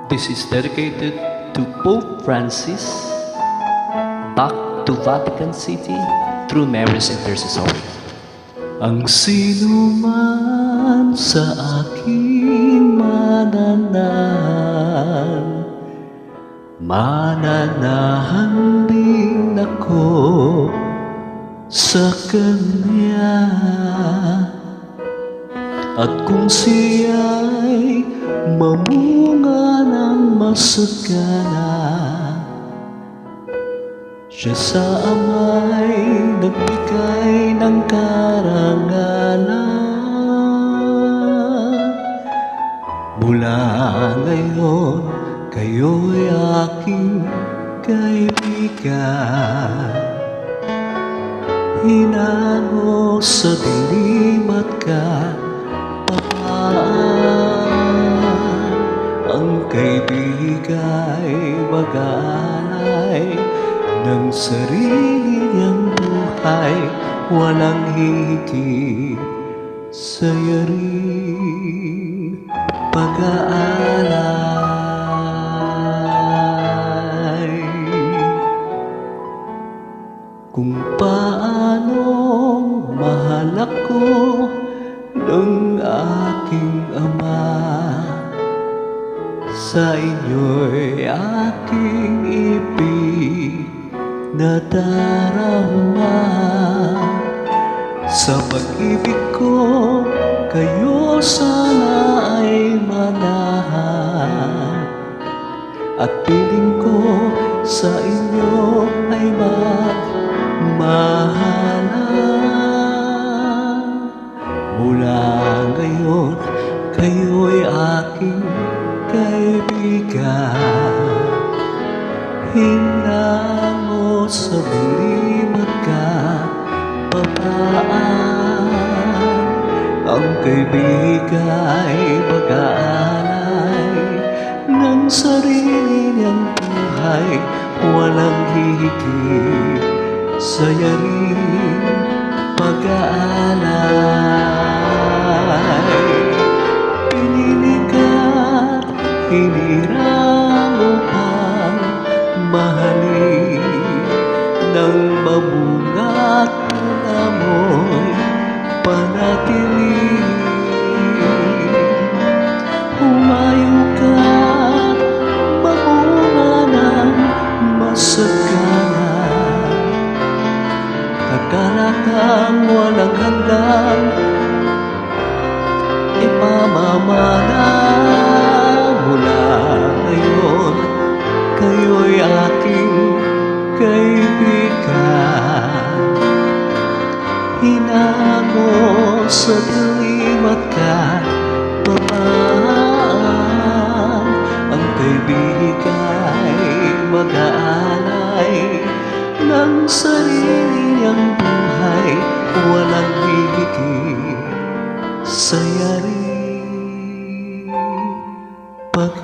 This is dedicated to Pope Francis, back to Vatican City through Mary's intercessory. Ang sino man sa aking mananahan din ako sa Kanya. At kung siya'y mamunga ng masagana, siya sa Ama'y nagbigay ng karangalan. Mula ngayon, kayo'y aking kaibigan. Hinango sa dilim at kapayapaan. Ang kaibigan ay mag-aalay ng sarili niyang buhay, walang higit sa yaring pag-aalay. Kung paano mahal ako ng aking Ama, sa inyo'y aking nadarama. Sa pag-ibig ko, kayo sana ay manahan, at piling ko sa inyo ay magmahalan. Mula ngayon, kayo'y aking kaibigan. Hinango sa dilim at kapayapaan. Ang kaibigan ay mag-aalay ng sarili niyang buhay, walang higit sa yaring pag-aalay. Pinilig at hinirang upang mahalin ng mamungat na mo'y panatili. Humayo ka, mamunga ng masagana, kakarakang walang hanggang ipamamana. Mula ngayon, kayo'y aking kaibigan. Hinango sa dilim at kapayapaan. Ang kaibigan ay mag-aalay ng sarili niyang buhay, walang higit sa yaring pag